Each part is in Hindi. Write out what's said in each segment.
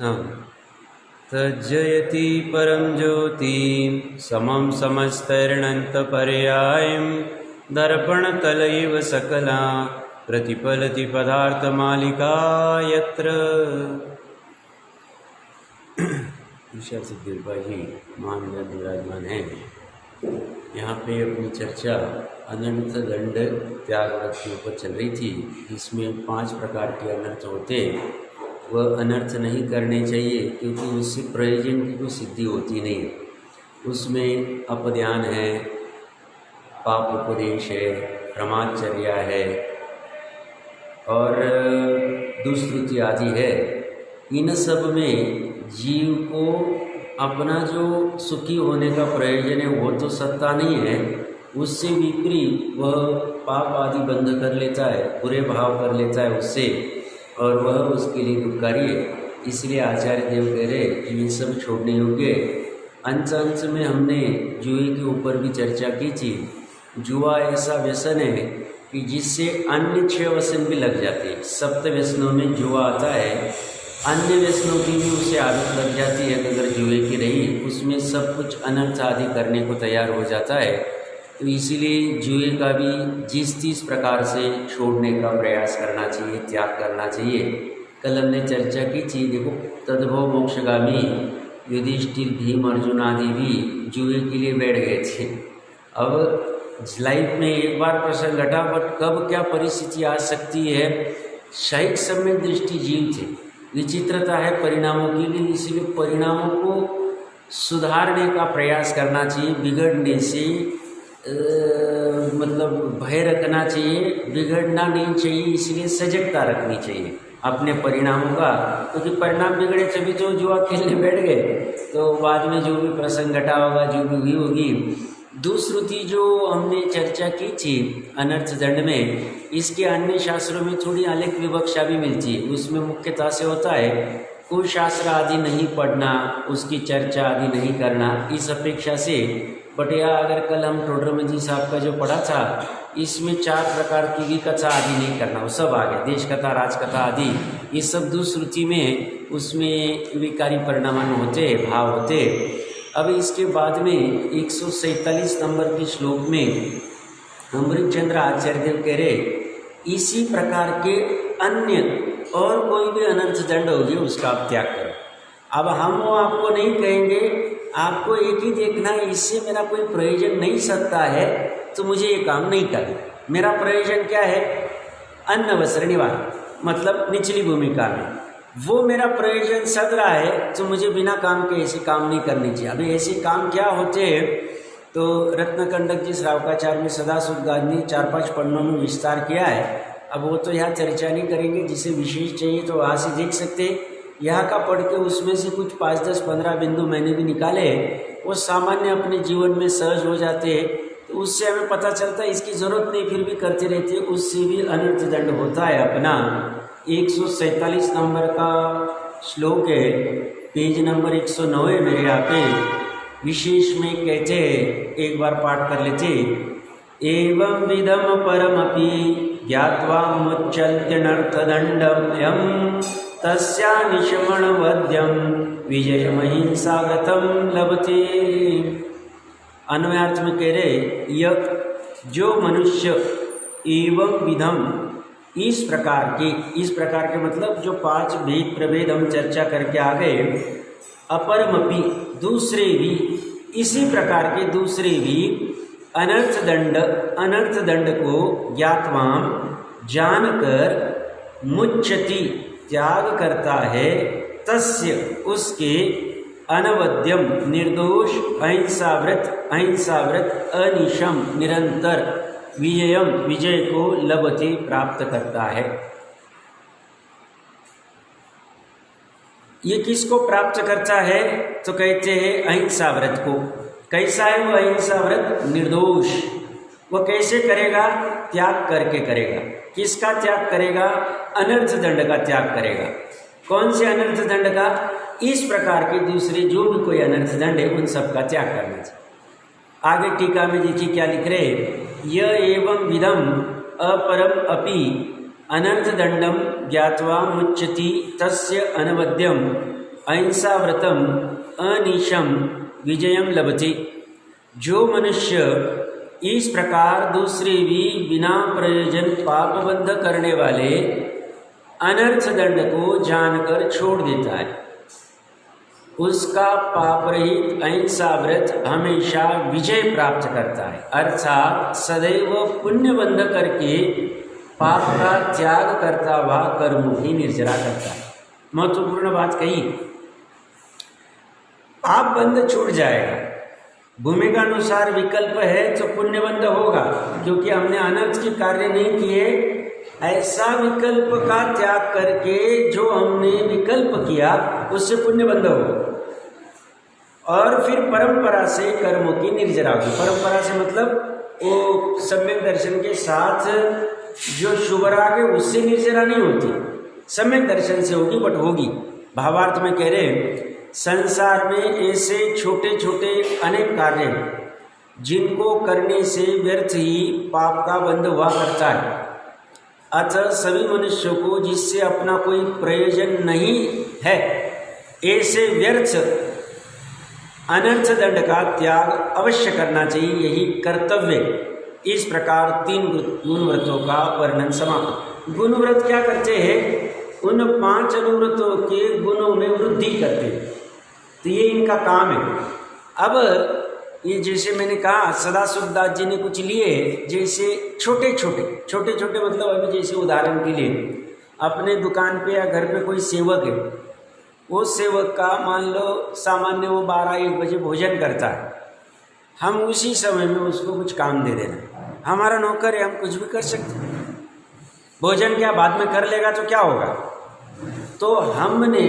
हाँ। तज्जयति परम ज्योति समं समस्तैर्णन्तपर्यायं दर्पणतलैव सकला प्रतिफलति पदार्थमालिका यत्र। ईश्वर सिद्धिर्भा जी महानगर विराजमान हैं। यहाँ पे अपनी चर्चा अनंत दंड त्याग व्रत के ऊपर चल रही थी, जिसमें 5 प्रकार के अनर्थ होते, वह अनर्थ नहीं करने चाहिए, क्योंकि उससे प्रयोजन की कोई सिद्धि होती नहीं। उसमें अपध्यान है, पाप उपदेश है, ब्रह्मचर्या है और दुष्कृति आदि है। इन सब में जीव को अपना जो सुखी होने का प्रयोजन है वो तो सत्ता नहीं है, उससे विपरीत वह पाप आदि बंध कर लेता है, बुरे भाव कर लेता है उससे, और वह उसके लिए दुखकारी है। इसलिए आचार्य देव कह रहे कि ये सब छोड़ने योग्य। अंश में हमने जुए के ऊपर भी चर्चा की थी। जुआ ऐसा व्यसन है कि जिससे अन्य 6 व्यसन भी लग जाते हैं। 7 व्यसनों में जुआ आता है। अन्य व्यसनों की भी उसे आदत लग जाती है, अगर जुए की रही उसमें सब कुछ अनर्थ आदि करने को तैयार हो जाता है। तो इसीलिए जुए का भी जिस प्रकार से छोड़ने का प्रयास करना चाहिए, त्याग करना चाहिए। कल हमने चर्चा की थी, देखो तद्भव मोक्षगामी युधिष्ठिर भीम अर्जुन आदि भी जुए के लिए बैठ गए थे। अब लाइफ में एक बार प्रसंग घटा, बट कब क्या परिस्थिति आ सकती है, शायद समय दृष्टि जीव थे। विचित्रता है परिणामों की भी, इसीलिए परिणामों को सुधारने का प्रयास करना चाहिए। बिगड़ने से मतलब भय रखना चाहिए, बिगड़ना नहीं चाहिए। इसलिए सजगता रखनी चाहिए अपने परिणामों का, क्योंकि परिणाम बिगड़े तभी तो जुआ खेलने बैठ गए, तो बाद में जो भी प्रसंग घटा होगा, जो भी हुई होगी। दुष्कृति जो हमने चर्चा की थी अनर्थ दंड में, इसके अन्य शास्त्रों में थोड़ी अलग विवक्षा भी मिलती है। उसमें मुख्यतः से होता है कोई शास्त्र आदि नहीं पढ़ना, उसकी चर्चा आदि नहीं करना, इस अपेक्षा से। बट यह अगर कल हम टोडरमल जी साहब का जो पढ़ा था, इसमें 4 प्रकार की भी कथा आदि नहीं करना, वो सब आ गया, देश कथा, राजकथा आदि, ये सब दुष्कृति में उसमें विकारी परिणाम होते, भाव होते। अब इसके बाद में 147 नंबर के श्लोक में अमृतचंद्र आचार्य देव कह रहे, इसी प्रकार के अन्य और कोई भी अनर्थ दंड होगी उसका आप त्याग करो। अब हम वो आपको नहीं कहेंगे, आपको एक ही देखना है, इससे मेरा कोई प्रयोजन नहीं सकता है तो मुझे ये काम नहीं करना। मेरा प्रयोजन क्या है, अन्न वस्त्र निवारण, मतलब निचली भूमिका में वो मेरा प्रयोजन सद रहा है, तो मुझे बिना काम के ऐसे काम नहीं करने चाहिए। अभी ऐसे काम क्या होते हैं, तो रत्नकंडक जी श्रावकाचार्य में सदासुद गांधी 4-5 पन्नों में विस्तार किया है। अब वो तो यहाँ चर्चा नहीं करेंगे, जिसे विशेष चाहिए तो वहाँ से देख सकते। यहाँ का पढ़ के उसमें से कुछ 5, 10, 15 बिंदु मैंने भी निकाले, वो सामान्य अपने जीवन में सहज हो जाते हैं, तो उससे हमें पता चलता है इसकी ज़रूरत नहीं, फिर भी करते रहते, उससे भी अनर्थ दंड होता है अपना। 147 नंबर का श्लोक है, पेज नंबर 109 मेरे यहाँ पे, विशेष में कहते, एक बार पाठ कर लेते। एवं विधम परमपि ज्ञात्वा मुच्यत्यनर्थदंडमयं तस्या निशमनवद्यं विजयमहिंसाव्रतं लभते। अन्वयार्थ में कह रहे, यह जो मनुष्य एवं विधम, इस प्रकार के मतलब जो 5 भेद प्रभेद हम चर्चा करके आ गए, अपरमपि दूसरे भी, इसी प्रकार के दूसरे भी अनर्थ दंड को ज्ञातवाम जानकर मुच्यति त्याग करता है, तस्य उसके अनवद्यम निर्दोष अहिंसाव्रत अनिशम निरंतर विजय को लभते प्राप्त करता है। ये किसको प्राप्त करता है, तो कहते हैं अहिंसा व्रत को। कैसा है वो अहिंसा व्रत, निर्दोष। वो कैसे करेगा, त्याग करके करेगा। किसका त्याग करेगा, अनर्थ दंड का त्याग करेगा। कौन से अनर्थ दंड का, इस प्रकार के दूसरे जो भी कोई अनर्थ दंड है उन सब का त्याग करना चाहिए। आगे टीका में देखिए क्या लिख रहे, यह एवं विधम अपरम अपि अनर्थ दंडम ज्ञात्वा मुच्यति तस्य अनवद्यम अहिंसा व्रतम अनिशम विजयम लभते। जो मनुष्य इस प्रकार दूसरे भी बिना प्रयोजन पाप बंध करने वाले अनर्थ दंड को जानकर छोड़ देता है, उसका पाप रहित अहिंसा व्रत हमेशा विजय प्राप्त करता है, अर्थात सदैव पुण्य बंध करके पाप का त्याग करता हुआ कर्म ही निर्जरा करता है। महत्वपूर्ण बात कही, पाप बंध छूट जाएगा, भूमिका अनुसार विकल्प है तो पुण्य बंध होगा, क्योंकि हमने अनर्थ के कार्य नहीं किए। ऐसा विकल्प का त्याग करके जो हमने विकल्प किया उससे पुण्य बंध होगा। और फिर परंपरा से कर्मों की निर्जरा होगी। परंपरा से मतलब वो सम्यक दर्शन के साथ जो शुभ राग है उससे निर्जरा नहीं होती, सम्यक दर्शन से होगी, बट होगी। भावार्थ में कह रहे हैं, संसार में ऐसे छोटे छोटे अनेक कार्य हैं जिनको करने से व्यर्थ ही पाप का बंध हुआ करता है। अतः सभी मनुष्यों को जिससे अपना कोई प्रयोजन नहीं है, ऐसे व्यर्थ अनर्थ दंड का त्याग अवश्य करना चाहिए, यही कर्तव्य। इस प्रकार 3 गुण व्रतों का वर्णन समाप्त। गुण व्रत क्या करते हैं? उन 5 अनुव्रतों के गुणों में वृद्धि करते हैं, तो ये इनका काम है। अब ये जैसे मैंने कहा, सदाशिव दास जी ने कुछ लिए, जैसे छोटे छोटे मतलब अभी जैसे उदाहरण के लिए अपने दुकान पे या घर पे कोई सेवक है, वो सेवक का मान लो सामान्य वो 12-1 बजे भोजन करता है, हम उसी समय में उसको कुछ काम दे देना, हमारा नौकर है, हम कुछ भी कर सकते हैं। भोजन क्या बाद में कर लेगा तो क्या होगा? तो हमने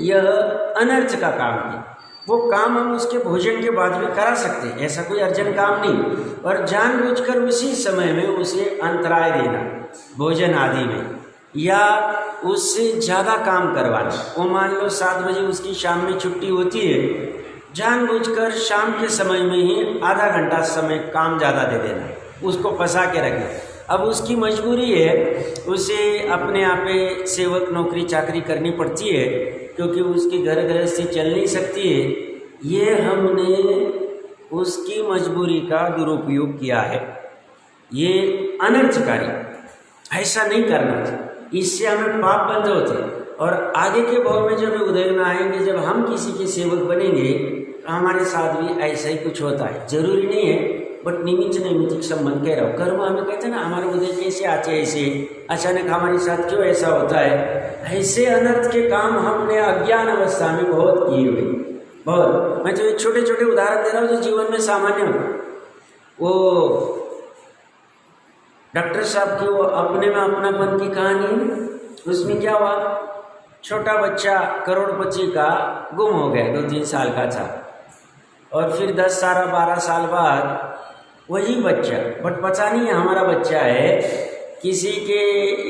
यह अनर्थ का काम किया, वो काम हम उसके भोजन के बाद भी करा सकते हैं, ऐसा कोई अर्जेंट काम नहीं। और जानबूझकर उसी समय में उसे अंतराय देना भोजन आदि में, या उससे ज़्यादा काम करवाना। वो मान लो 7 बजे उसकी शाम में छुट्टी होती है, जानबूझकर शाम के समय में ही आधा घंटा समय काम ज़्यादा दे देना, उसको फंसा के रखना। अब उसकी मजबूरी है, उसे अपने यहाँ पे सेवक नौकरी चाकरी करनी पड़ती है, क्योंकि उसकी घर गृहस्थी चल नहीं सकती है। ये हमने उसकी मजबूरी का दुरुपयोग किया है, ये अनर्थकारी, ऐसा नहीं करना चाहिए। इससे हमें पाप बंध होते हैं। और आगे के भाव में जब उदय में आएंगे, जब हम किसी के सेवक बनेंगे, हमारे साथ भी ऐसा ही कुछ होता है। जरूरी नहीं है, बट निमित्त नैमित्तिक संबंध कह रहा हूँ। कर्म हमें कहते हैं ना, हमारे उदय कैसे आते हैं, ऐसे अचानक हमारे साथ क्यों ऐसा होता है। ऐसे अनर्थ के काम हमने अज्ञान अवस्था में बहुत किए हुए, बहुत। मैं तो एक छोटे छोटे उदाहरण दे रहा हूँ जो जीवन में सामान्य हो। वो डॉक्टर साहब की वो अपने में अपनापन की कहानी है, उसमें क्या हुआ, छोटा बच्चा करोड़पति का गुम हो गया, 2-3 साल का था। और फिर 10-12 साल बाद वही बच्चा, बट पता नहीं हमारा बच्चा है, किसी के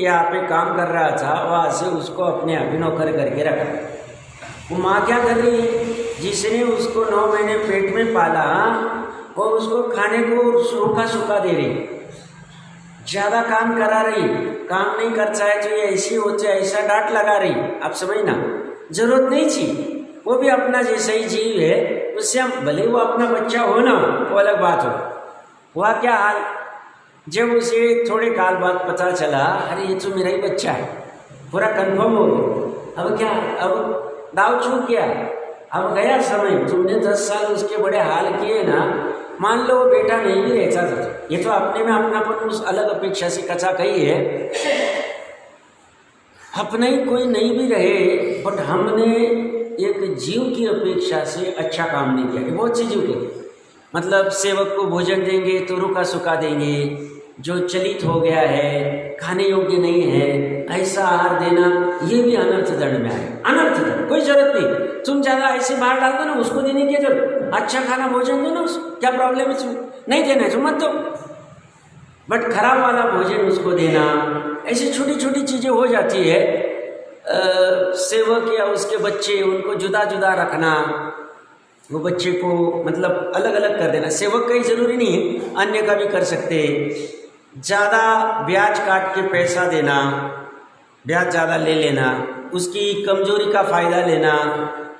यहाँ पे काम कर रहा था, वहाँ से उसको अपने यहाँ पे नौकर करके रखा। वो माँ क्या कर रही है, जिसने उसको 9 महीने पेट में पाला, और उसको खाने को सूखा सूखा दे रही, ज़्यादा काम करा रही, काम नहीं करता है तो ये ऐसी होते, ऐसा डांट लगा रही। आप समझना, जरूरत नहीं थी, वो भी अपना जैसा ही जीव है, उससे हम भले वो अपना बच्चा हो ना, वो अलग बात हो। हुआ क्या हाल, जब उसे थोड़े काल बाद पता चला, अरे ये तो मेरा ही बच्चा है, पूरा कंफर्म हो गया। अब क्या, अब दाव छूट गया, अब गया समय। तुमने 10 साल उसके बड़े हाल किए ना, मान लो वो बेटा नहीं भी रहता था, ये तो अपने में अपनापन उस अलग अपेक्षा से कथा कही है। अपना ही कोई नहीं भी रहे, बट हमने एक जीव की अपेक्षा से अच्छा काम नहीं किया। बहुत सी जीव के मतलब सेवक को भोजन देंगे तो रुका सुखा देंगे, जो चलित हो गया है, खाने योग्य नहीं है, ऐसा आहार देना, ये भी अनर्थ दंड में आए। अनर्थ दंड, कोई जरूरत नहीं, तुम ज़्यादा ऐसे बाहर डाल दो ना, उसको देने की जरूरत, अच्छा खाना भोजन दो ना उसको, क्या प्रॉब्लम है? तुम नहीं देना है तो मत दो, बट खराब वाला भोजन उसको देना, ऐसी छोटी छोटी चीज़ें हो जाती है। सेवक या उसके बच्चे, उनको जुदा जुदा रखना, वो बच्चे को मतलब अलग अलग कर देना। सेवक का ही जरूरी नहीं है, अन्य का भी कर सकते हैं। ज़्यादा ब्याज काट के पैसा देना, ब्याज ज़्यादा ले लेना, उसकी कमजोरी का फ़ायदा लेना,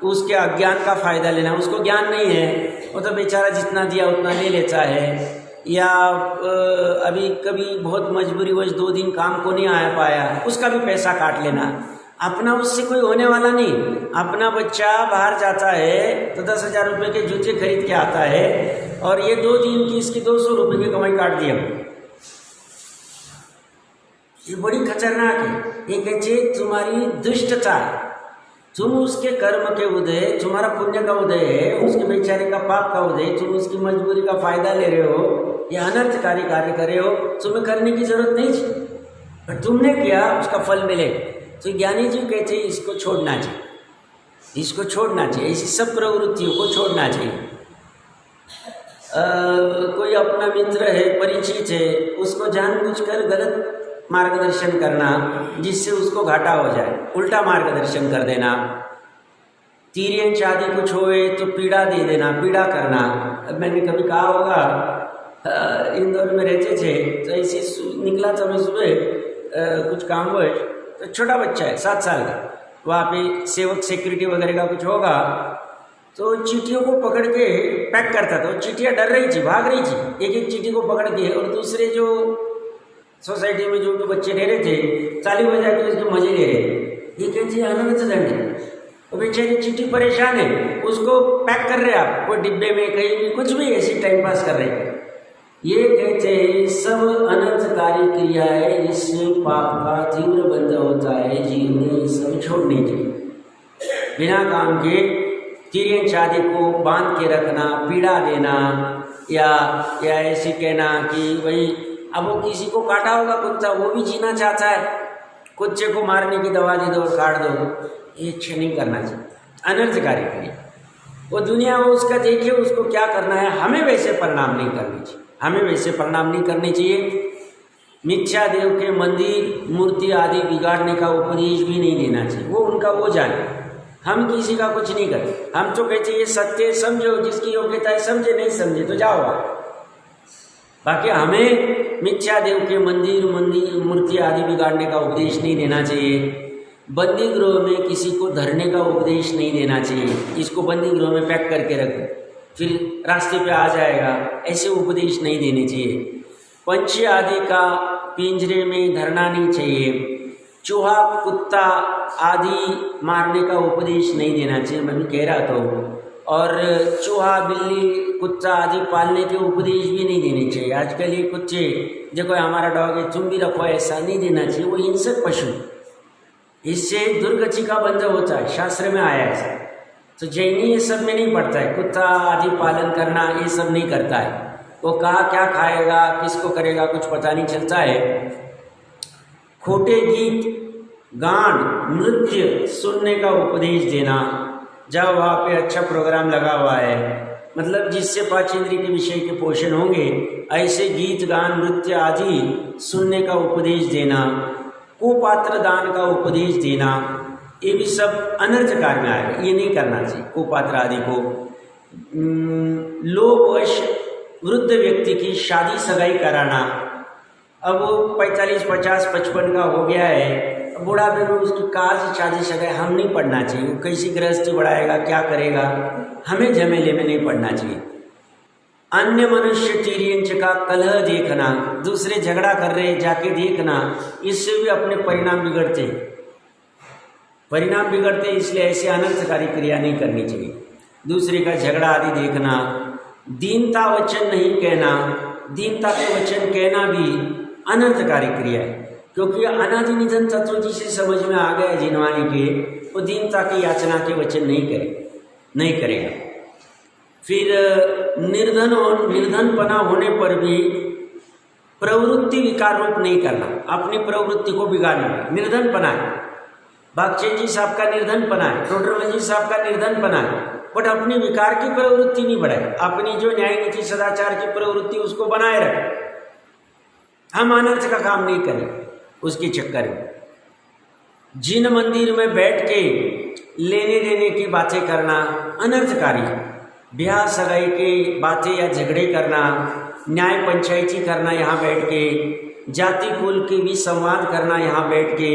उसके अज्ञान का फ़ायदा लेना। उसको ज्ञान नहीं है, वो तो बेचारा जितना दिया उतना ले लेता है। या अभी कभी बहुत मजबूरीवश 2 दिन काम को नहीं आ पाया, उसका भी पैसा काट लेना। अपना उससे कोई होने वाला नहीं। अपना बच्चा बाहर जाता है तो 10,000 रुपये के जूते खरीद के आता है और ये 2 दिन की इसकी 200 रुपये की कमाई काट दिया। ये बड़ी खतरनाक है। ये कहते तुम्हारी दुष्टता, तुम उसके कर्म के उदय, तुम्हारा पुण्य का उदय है, उसके बेचारे का पाप का उदय, तुम उसकी मजबूरी का फायदा ले रहे हो, या अनर्थकारी कार्य कर रहे हो। तुम्हें करने की जरूरत नहीं थी, पर तुमने किया, उसका फल मिले। तो ज्ञानी जी कहते हैं इसको छोड़ना चाहिए, इसको छोड़ना चाहिए, ऐसी सब प्रवृत्तियों को छोड़ना चाहिए। कोई अपना मित्र है, परिचित है, उसको जानबूझकर गलत मार्गदर्शन करना जिससे उसको घाटा हो जाए, उल्टा मार्गदर्शन कर देना। तिर्यंच आदि कुछ होए तो पीड़ा दे देना, पीड़ा करना। अब मैंने कभी कहा होगा, इंदौर में रहते थे तो ऐसे निकला था मैं सुबह, कुछ काम हुए तो छोटा बच्चा है 7 साल का, वहाँ पे सेवक सिक्योरिटी वगैरह का कुछ होगा, तो चीटियों को पकड़ के पैक करता था। चीटियाँ डर रही थी, भाग रही थी, एक एक चीटी को पकड़ के, और दूसरे जो सोसाइटी में जो भी बच्चे रह रहे थे ताली बजा के उसके मजे ले रहे थे। ये कहती है अनंत दंड, वो बेचारी चीटी परेशान है, उसको पैक कर रहे आप कोई डिब्बे में, कहीं भी, कुछ भी ऐसी टाइम पास कर रहे हैं। ये कहते हैं सब अनर्थकारी क्रिया है, जिससे पाप का तीव्र बंध होता है। जीव ने ये सब छोड़ने चाहिए। बिना काम के तिर्यंच आदि को बांध के रखना, पीड़ा देना, या ऐसे कहना कि भाई अब वो किसी को काटा होगा कुत्ता, वो भी जीना चाहता है, कुत्ते को मारने की दवा दे दो और काट दो, ये अच्छा नहीं करना चाहिए, अनर्थकारी क्रिया। वो दुनिया वो उसका देखे, उसको क्या करना है, हमें वैसे परिणाम नहीं करने चाहिए, हमें वैसे परिणाम नहीं करने चाहिए। मिथ्या देव के मंदिर मूर्ति आदि बिगाड़ने का उपदेश भी नहीं देना चाहिए, वो उनका वो जाने, हम किसी का कुछ नहीं करते। हम तो कहते ये सत्य समझो, जिसकी योग्यता है समझे, नहीं समझे तो जाओ। बाकी हमें मिथ्या देव के मंदिर मूर्ति आदि बिगाड़ने का उपदेश नहीं देना चाहिए। बंदी गृह में किसी को धरने का उपदेश नहीं देना चाहिए, इसको बंदी गृह में पैक करके रखो फिर रास्ते पे आ जाएगा, ऐसे उपदेश नहीं देने चाहिए। पंछी आदि का पिंजरे में धरना नहीं चाहिए। चूहा कुत्ता आदि मारने का उपदेश नहीं देना चाहिए, मैं भी कह रहा था। और चूहा बिल्ली कुत्ता आदि पालने के उपदेश भी नहीं देने चाहिए। आजकल ये कुत्ते देखो हमारा डॉग है तुम भी रखो, ऐसा नहीं देना चाहिए, वो हिंसक पशु, इससे दुर्गति का बंध होता है, शास्त्र में आया है। तो जैनी ये सब में नहीं पड़ता है, कुत्ता आदि पालन करना ये सब नहीं करता है। वो कहाँ क्या खाएगा किसको करेगा कुछ पता नहीं चलता है। खोटे गीत गान नृत्य सुनने का उपदेश देना, जब वहाँ पे अच्छा प्रोग्राम लगा हुआ है, मतलब जिससे 5 इंद्रिय के विषय के पोषण होंगे, ऐसे गीत गान नृत्य आदि सुनने का उपदेश देना, कुपात्र दान का उपदेश देना, ये भी सब अनर्थकार में आएगा, ये नहीं करना चाहिए। कुपात्र आदि को लोभवश वृद्ध व्यक्ति की शादी सगाई कराना, अब वो 45, 50, 55 का हो गया है, बुढ़ापे में उसकी काज शादी सगाई हम नहीं पढ़ना चाहिए। वो कैसी गृहस्थी बढ़ाएगा क्या करेगा, हमें झमेले में नहीं पढ़ना चाहिए। अन्य मनुष्य तिर्यंच का कलह देखना, दूसरे झगड़ा कर रहे जाके देखना, इससे भी अपने परिणाम बिगड़ते, इसलिए ऐसे अनर्थकारी क्रिया नहीं करनी चाहिए। दूसरे का झगड़ा आदि देखना, दीनता वचन नहीं कहना, दीनता के वचन कहना भी अनर्थकारी क्रिया है, क्योंकि अनादि निधन तत्व जिसे समझ में आ गया जिनवानी के, वो दीनता की याचना के वचन नहीं करेगा। फिर निर्धनपना होने पर भी प्रवृत्ति विकार रूप नहीं करना, अपनी प्रवृत्ति को बिगाड़ना। निर्धनपना है, बागचेन जी साहब का निर्धनपना है, टोडरमल जी साहब का निर्धनपना है, बट अपनी विकार की प्रवृत्ति नहीं बढ़ाए, अपनी जो न्याय नीति सदाचार की प्रवृत्ति उसको बनाए रखे। हम अनर्थ का काम नहीं करें उसके चक्कर में। जिन मंदिर में बैठ के लेने देने की बातें करना अनर्थकारी है। ब्याह सगाई के बातें या झगड़े करना, न्याय पंचायती करना यहाँ बैठ के, जाति कुल के विसंवाद करना यहाँ बैठ के,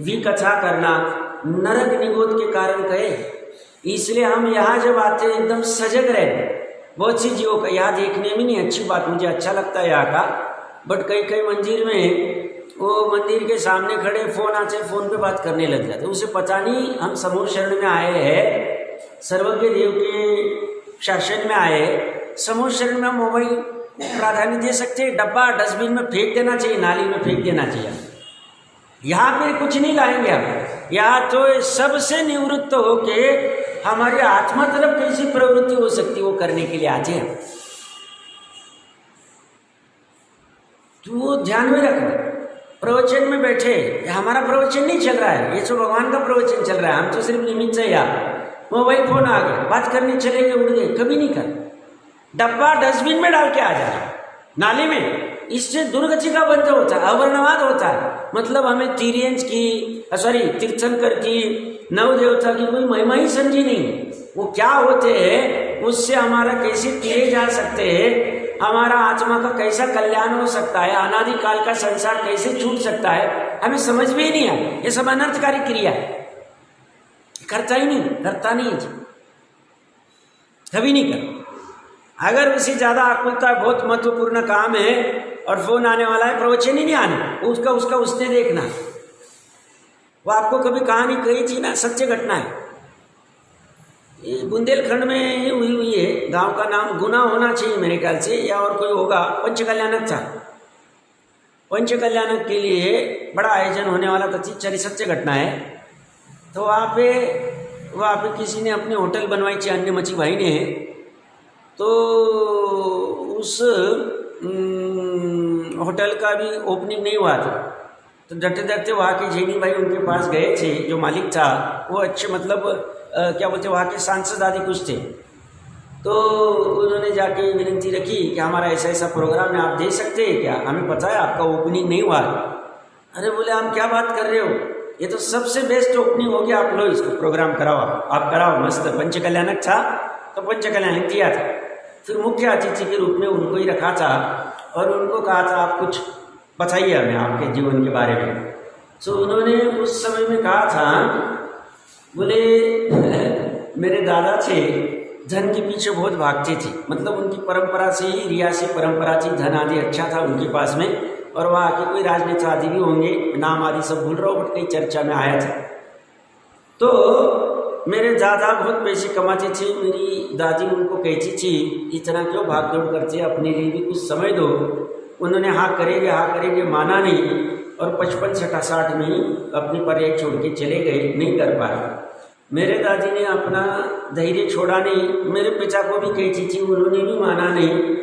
विकथा करना, नरक निगोद के कारण कहे इसलिए हम यहाँ जब आते हैं एकदम सजग रहे। बहुत सी चीज़ों का यहाँ देखने में नहीं अच्छी बात, मुझे अच्छा लगता है यहाँ का, बट कई कई मंदिर में वो मंदिर के सामने खड़े फोन आते, फोन पे बात करने लग जाते, उसे पता नहीं हम समूह शरण में आए हैं, सर्वज्ञ देव के शासन में आए, समूह शरण में मोबाइल प्राधान्य दे सकते हैं, डब्बा डस्टबिन में फेंक देना चाहिए, नाली में फेंक देना चाहिए। यहाँ पे कुछ नहीं लाएंगे आप, यहाँ तो सबसे निवृत्त होके हमारी आत्मा तरफ कैसी प्रवृत्ति हो सकती है वो करने के लिए आज है। तो वो ध्यान में रखना, प्रवचन में बैठे, हमारा प्रवचन नहीं चल रहा है, ये तो भगवान का प्रवचन चल रहा है, हम तो सिर्फ निमित्त है। यार मोबाइल फोन आ गया, बात करने चले गए, उड़ गए, कभी नहीं कर, डब्बा डस्टबिन में डाल के आ जाए, नाली में। इससे दुर्गति का बंध होता है, अवर्णवाद होता है। मतलब हमें तिर्यंज की तीर्थंकर की, नवदेवता की कोई महिमा ही समझी नहीं, वो क्या होते हैं, उससे हमारा कैसे तिरे जा सकते हैं, हमारा आत्मा का कैसा कल्याण हो सकता है, अनादि काल का संसार कैसे छूट सकता है, हमें समझ में ही नहीं आया। ये सब अनर्थकारी क्रिया है, करता ही नहीं, करता नहीं, कभी नहीं कर। अगर उसे ज्यादा आकुलता है, बहुत महत्वपूर्ण काम है और फोन आने वाला है, प्रवचन ही नहीं आने, उसका उसने देखना। वो आपको कभी कहानी कही थी ना, सत्य घटना है, ये बुंदेलखंड में ही हुई है। गांव का नाम गुना होना चाहिए मेरे ख्याल से, या और कोई होगा, पंचकल्याणक था। पंचकल्याणक के लिए बड़ा आयोजन होने वाला था, चली सत्य घटना है। तो वहाँ पे किसी ने अपने होटल बनवाई थी, अन्य मची भाई ने, तो उस होटल का भी ओपनिंग नहीं हुआ था। तो डरते डरते वहाँ के जैनी भाई उनके पास गए थे, जो मालिक था वो अच्छे मतलब क्या बोलते वहाँ के सांसद आदि कुछ थे। तो उन्होंने जाके विनती रखी कि हमारा ऐसा ऐसा प्रोग्राम है, आप दे सकते हैं क्या, हमें पता है आपका ओपनिंग नहीं हुआ है। अरे बोले हम क्या बात कर रहे हो, ये तो सबसे बेस्ट ओपनिंग हो गया, आप लो इसको प्रोग्राम कराओ, आप कराओ, मस्त। पंचकल्याणक था तो पंचकल्याणक दिया था। फिर मुख्य अतिथि के रूप में उनको ही रखा था और उनको कहा था आप कुछ बताइए हमें आपके जीवन के बारे में। तो उन्होंने उस समय में कहा था, बोले मेरे दादा थे, धन के पीछे बहुत भागते थे, मतलब उनकी परंपरा से ही, रियासी परंपरा थी, धन आदि अच्छा था उनके पास में, और वहाँ के कोई राजनेता आदि भी होंगे, नाम आदि सब भूल रहा हूँ, बट कई चर्चा में आया था। तो मेरे दादा बहुत पैसे कमाते थे, मेरी दादी उनको कहती थी इतना क्यों भाग दौड़ करते, अपने लिए भी कुछ समय दो। उन्होंने हाँ करेंगे माना नहीं, और 55-60 में ही अपनी पर्याय छोड़ के चले गए, नहीं कर पाए। मेरे दादी ने अपना धैर्य छोड़ा नहीं, मेरे पिता को भी कहती थी, उन्होंने भी माना नहीं,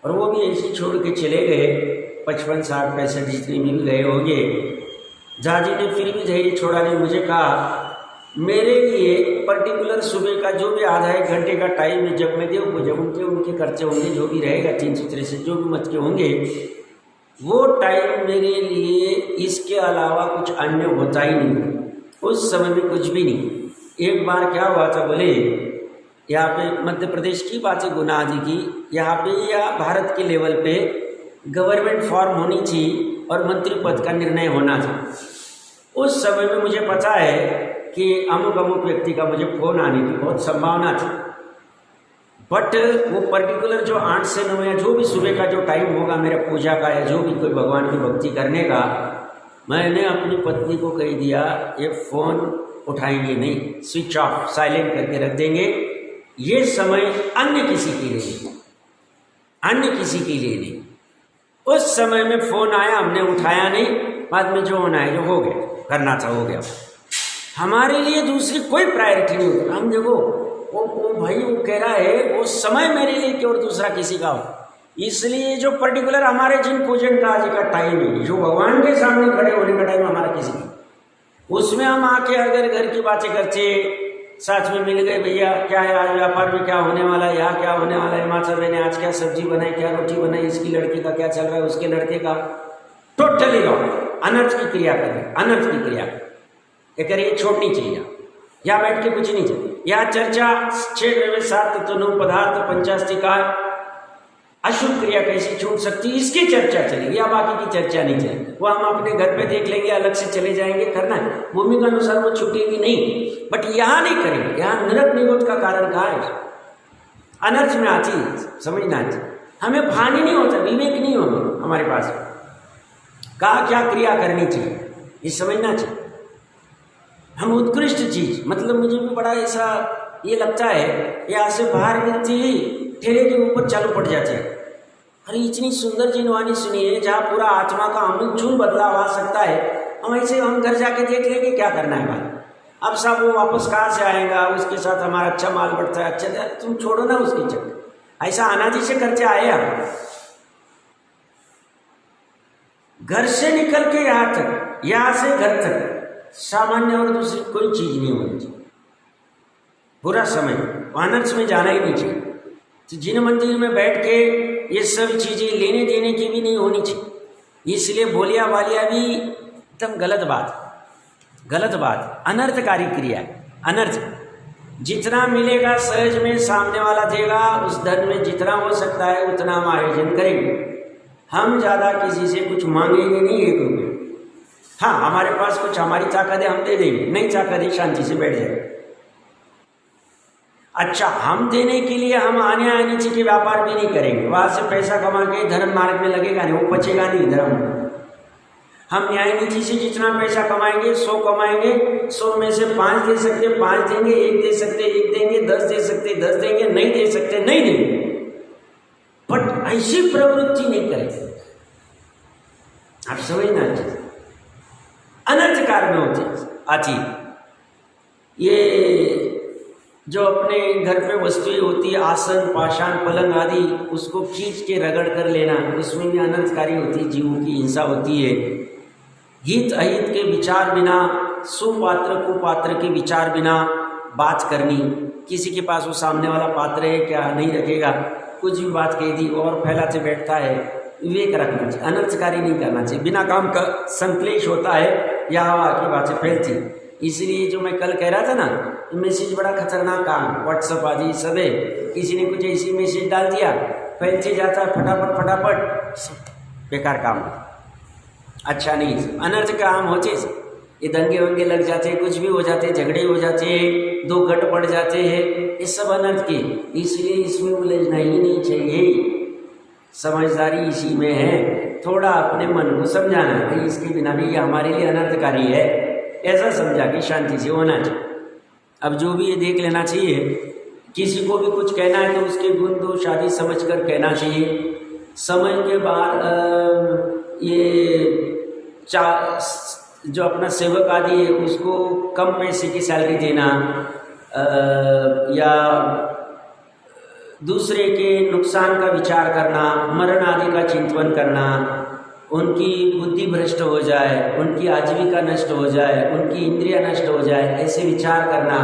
और वो भी ऐसे छोड़ के चले गए। 55, 60, 65 जितने भी गए होंगे। दादी ने फिर भी धैर्य छोड़ा नहीं, मुझे कहा मेरे लिए पर्टिकुलर सुबह का जो भी आधा 1 घंटे का टाइम है, जब मैं देव पूजा उनके खर्चे होंगे, जो भी रहेगा 363 जो भी मत के होंगे, वो टाइम मेरे लिए इसके अलावा कुछ अन्य होता ही नहीं। उस समय में कुछ भी नहीं। एक बार क्या हुआ था, बोले यहाँ पे मध्य प्रदेश की बात है, गुना आदि की, यहाँ पे या भारत के लेवल पे गवर्नमेंट फॉर्म होनी थी और मंत्री पद का निर्णय होना था। उस समय में मुझे पता है कि अमुक व्यक्ति का मुझे फोन आने की बहुत संभावना थी, बट वो पर्टिकुलर जो 8 से 9 या जो भी सुबह का जो टाइम होगा मेरा पूजा का या जो भी कोई भगवान की भक्ति करने का, मैंने अपनी पत्नी को कह दिया ये फ़ोन उठाएंगे नहीं, स्विच ऑफ, साइलेंट करके रख देंगे, ये समय अन्य किसी के लिए नहीं, अन्य किसी के लिए नहीं। उस समय में फ़ोन आया, हमने उठाया नहीं, बाद में जो होना है जो हो गया, करना था हो गया। हमारे लिए दूसरी कोई प्रायोरिटी नहीं होती। हम देखो वो भाई वो कह रहा है वो समय मेरे लिए क्यों और दूसरा किसी का हो। इसलिए जो पर्टिकुलर हमारे जिन पूजन काज का टाइम है, जो भगवान के सामने खड़े होने का टाइम हमारा किसी का, उसमें हम आके अगर घर की बातें करते, साथ में मिल गए, भैया क्या है आज व्यापार में क्या होने वाला है, यहाँ क्या होने वाला है, माता बहने आज क्या सब्जी बनाई, क्या रोटी बनाई, इसकी लड़की का क्या चल रहा है, उसके लड़के का, टोटली रॉन्ग, अनर्थ की क्रिया करें, अनर्थ की क्रिया करिए, छोड़नी चाहिए। यहाँ बैठ के कुछ नहीं चाहिए। यहाँ चर्चा 6 7 तो 9 पदार्थ 85 का अशुभ क्रिया कैसे छूट सकती है, इसकी चर्चा चलेगी, या बाकी की चर्चा नहीं चलेगी। वो हम अपने घर पे देख लेंगे, अलग से चले जाएंगे, करना है भूमि के अनुसार वो छूटेगी नहीं, बट यहाँ नहीं करेंगे। यहाँ नरक निरोध का कारण कहाँ है? अनर्थ में आती समझना चाहिए, हमें भान ही नहीं होता, विवेक नहीं होगा हमारे पास, कहा क्या क्रिया करनी चाहिए ये समझना चाहिए। हम उत्कृष्ट चीज, मतलब मुझे भी बड़ा ऐसा ये लगता है, यहाँ से बाहर गिरती ही ठेले के ऊपर चालू पड़ जाते हैं। अरे इतनी सुंदर जिनवानी सुनी है जहाँ पूरा आत्मा का आमूल बदलाव आ सकता है, हम ऐसे हम घर जाके देख लेंगे क्या करना है भाई। अब सब वो वापस कहाँ से आएगा, उसके साथ हमारा अच्छा माल बढ़ता है, अच्छा तुम छोड़ो ना उसकी चक्कर, ऐसा अनादि से करते आए हम। घर से निकल के यहाँ तक, यहाँ से घर तक सामान्य और दूसरी कोई चीज नहीं होनी चाहिए। पूरा समय अनर्थ में जाना ही नहीं चाहिए। तो जिन मंदिर में बैठ के ये सब चीजें लेने देने की भी नहीं होनी चाहिए। इसलिए बोलिया वालिया भी एकदम गलत बात, अनर्थकारी क्रिया है। अनर्थ जितना मिलेगा सहज में सामने वाला देगा, उस धन में जितना हो सकता है उतना हम आयोजन करेंगे। हम ज़्यादा किसी से कुछ मांगेंगे नहीं, 1 रुपये। हाँ, हमारे पास कुछ हमारी ताकत है, हम दे देंगे, नहीं ताकत है शांति से बैठ जाएंगे। अच्छा, हम देने के लिए हम आने नीचे के व्यापार भी नहीं करेंगे, वहां से पैसा कमा के धर्म मार्ग में लगेगा नहीं, वो बचेगा नहीं धर्म। हम न्याय नीति से जितना पैसा कमाएंगे 100 कमाएंगे, 100 में से 5 दे सकते 5 देंगे, 1 दे सकते 1 देंगे, 10 दे सकते 10 देंगे, नहीं दे सकते नहीं देंगे। बट ऐसी प्रवृत्ति नहीं करेंगे, आप समझना चाहिए। अनर्थ कार में होती आती ये जो अपने घर पे वस्तुएं होती है, आसन पाषाण पलंग आदि, उसको खींच के रगड़ कर लेना, उसमें भी अनर्थकारी होती है, जीवों की हिंसा होती है। हित अहित के विचार बिना, सुपात्र कुपात्र के विचार बिना बात करनी, किसी के पास वो सामने वाला पात्र है क्या नहीं रखेगा, कुछ भी बात कह दी और फैलाते बैठता है। विवेक रखना चाहिए, अनर्थकारी नहीं करना चाहिए। बिना काम का संक्लेश होता है या हवा की बातें फैलती। इसलिए जो मैं कल कह रहा था ना, मैसेज बड़ा खतरनाक काम, व्हाट्सअप आदि सब है, किसी ने कुछ ऐसी मैसेज डाल दिया, फैलते जाता है फटाफट, बेकार काम, अच्छा नहीं, अनर्थ काम होते, ये दंगे वंगे लग जाते, कुछ भी हो जाते, झगड़े हो जाते, 2 गट पड़ जाते हैं, ये सब अनर्थ के। इसलिए इसमें उलझना ही नहीं चाहिए, समझदारी इसी में है। थोड़ा अपने मन को समझाना है, इसके बिना भी ये हमारे लिए अनर्थकारी है, ऐसा समझा के शांति से होना चाहिए। अब जो भी ये देख लेना चाहिए, किसी को भी कुछ कहना है तो उसके गुण दोष आदि समझ कर कहना चाहिए। समय के बाद ये जो अपना सेवक आदि है उसको कम पैसे की सैलरी देना, या दूसरे के नुकसान का विचार करना, मरण आदि का चिंतन करना, उनकी बुद्धि भ्रष्ट हो जाए, उनकी आजीविका नष्ट हो जाए, उनकी इंद्रिया नष्ट हो जाए, ऐसे विचार करना।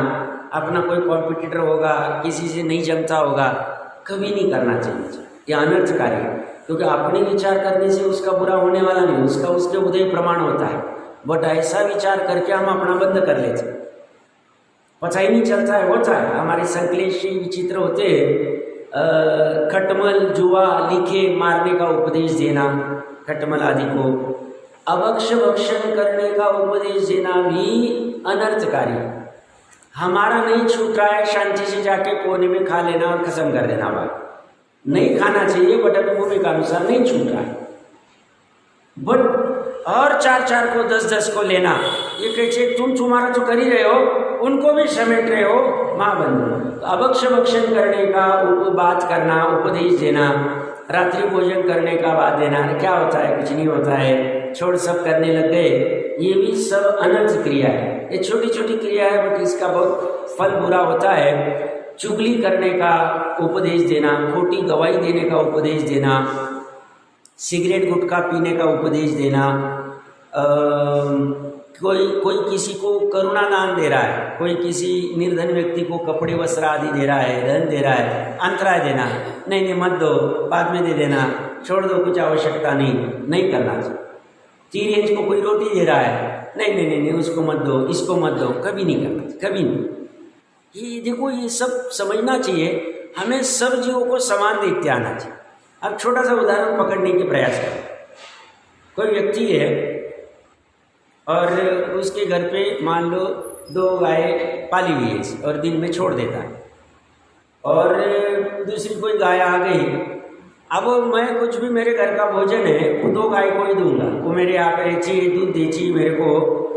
अपना कोई कॉम्पिटिटर होगा, किसी से नहीं जमता होगा, कभी नहीं करना चाहिए, ये अनर्थकारी है। क्योंकि अपने विचार करने से उसका बुरा होने वाला नहीं, उसका उसके उदय प्रमाण होता है। बट ऐसा विचार करके हम अपना बंद कर लेते, पता ही नहीं चलता है, होता है। हमारे संकलेश विचित्र होते हैं। खटमल जुआ लिखे मारने का उपदेश देना, खटमल आदि को अभक्ष भक्षण करने का उपदेश देना भी अनर्थकारी। हमारा नहीं छूट रहा है, शांति से जाके कोने में खा लेना और खत्म कर देना, बात नहीं खाना चाहिए, बट अनुभूमि का अनुसार नहीं छूट रहा है। बट और 4 को 10 को लेना, ये कैसे तुम तुम्हारा तो कर ही रहे हो, उनको भी समेट रहे हो, माँ बंधु। तो अभक्ष भक्षण करने का बात करना, उपदेश देना, रात्रि भोजन करने का बात देना, क्या होता है, कुछ नहीं होता है, छोड़ सब करने लग गए, ये भी सब अनर्थ क्रिया है। ये छोटी छोटी क्रिया है, बट इसका बहुत फल बुरा होता है। चुगली करने का उपदेश देना, खोटी गवाही देने का उपदेश देना, सिगरेट गुटखा पीने का उपदेश देना, कोई किसी को करुणा दान दे रहा है, कोई किसी निर्धन व्यक्ति को कपड़े वस्त्र आदि दे रहा है, धन दे रहा है, अंतराय देना, नहीं मत दो, बाद में दे देना, छोड़ दो, कुछ आवश्यकता नहीं करना चाहिए। 3 इंच को कोई रोटी दे रहा है, नहीं उसको मत दो, इसको मत दो, कभी नहीं करना, कभी नहीं। ये देखो, ये सब समझना चाहिए, हमें सब जीवों को समान देखते आना चाहिए। अब छोटा सा उदाहरण पकड़ने के प्रयास करें। कोई व्यक्ति है और उसके घर पे मान लो 2 गाय पाली हुई है और दिन में छोड़ देता है, और दूसरी कोई गाय आ गई। अब मैं कुछ भी मेरे घर का भोजन है वो 2 गाय को ही दूंगा, वो मेरे यहाँ पे चाहिए, दूध देची मेरे को,